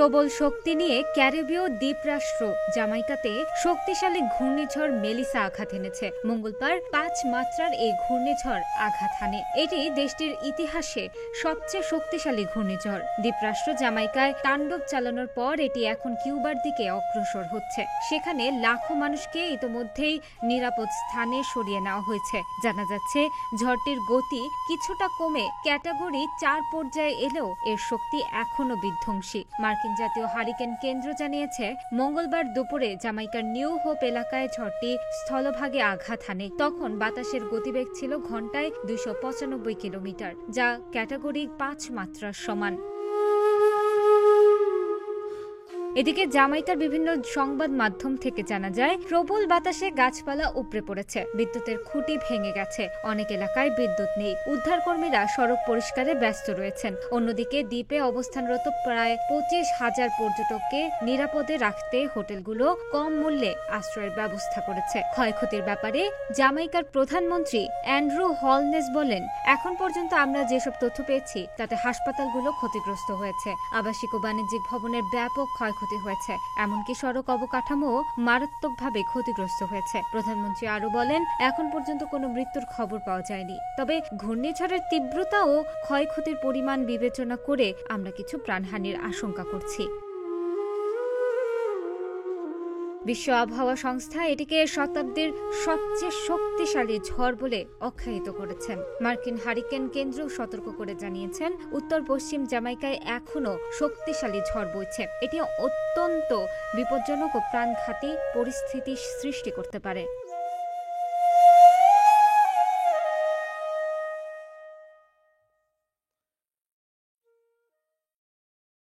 প্রবল শক্তি নিয়ে ক্যারিবীয় দ্বীপরাষ্ট্র জামাইকাতে শক্তিশালী ঘূর্ণিঝড় মেলিসা আঘাত এনেছে। মঙ্গলবার 5 মাত্রার এই ঘূর্ণিঝড় আঘাত হানে। এটি দেশটির ইতিহাসে সবচেয়ে শক্তিশালী ঘূর্ণিঝড়। দ্বীপরাষ্ট্র জামাইকায় তাণ্ডব চালানোর পর এটি এখন কিউবার দিকে অগ্রসর হচ্ছে। সেখানে লাখো মানুষকে ইতোমধ্যেই নিরাপদ স্থানে সরিয়ে নেওয়া হয়েছে। জানা যাচ্ছে ঝড়টির গতি কিছুটা কমে ক্যাটাগরি 4 পর্যায়ে এলেও এর শক্তি এখনো বিধ্বংসী। মার্কিন জাতীয় হারিকেন কেন্দ্র জানিয়েছে মঙ্গলবার দুপুরে জামাইকার নিউ হোপ এলাকায় ঝড়টি স্থলভাগে আঘাত হানে। তখন বাতাসের গতিবেগ ছিল ঘন্টায় 295 কিলোমিটার, যা ক্যাটাগরি 5 মাত্রার সমান। এদিকে জামাইকার বিভিন্ন সংবাদ মাধ্যম থেকে জানা যায় প্রবল বাতাসে গাছপালা উপড়ে পড়েছে, বিদ্যুতের খুঁটি ভেঙে গেছে, অনেক এলাকায় বিদ্যুৎ নেই। উদ্ধারকর্মীরা সড়ক পরিষ্কারে ব্যস্ত রয়েছেন। অন্যদিকে দ্বীপে অবস্থানরত প্রায় 25,000 পর্যটককে নিরাপদে রাখতে হোটেলগুলো কম মূল্যে আশ্রয়ের ব্যবস্থা করেছে। ক্ষয়ক্ষতির ব্যাপারে জামাইকার প্রধানমন্ত্রী অ্যান্ড্রু হলনেস বলেন, এখন পর্যন্ত আমরা যেসব তথ্য পেয়েছি তাতে হাসপাতালগুলো ক্ষতিগ্রস্ত হয়েছে, আবাসিক ও বাণিজ্যিক ভবনের ব্যাপক ক্ষয়ক্ষতি হয়েছে, এমনকি সড়ক অবকাঠামো মারাত্মকভাবে ক্ষতিগ্রস্ত হয়েছে। প্রধানমন্ত্রী আরো বলেন, এখন পর্যন্ত কোনো মৃত্যুর খবর পাওয়া যায়নি, তবে ঘূর্ণিঝড়ের তীব্রতা ও ক্ষয়ক্ষতির পরিমাণ বিবেচনা করে আমরা কিছু প্রাণহানির আশঙ্কা করছি। বিশ্ব আবহাওয়া সংস্থা এটিকে শতাব্দীর সবচেয়ে শক্তিশালী ঝড় বলে আখ্যায়িত করেছেন। মার্কিন হারিকেন কেন্দ্র সতর্ক করে জানিয়েছেন উত্তর পশ্চিম জামাইকায় এখনো শক্তিশালী ঝড় বইছে। এটি অত্যন্ত বিপজ্জনক ও প্রাণঘাতী পরিস্থিতি সৃষ্টি করতে পারে।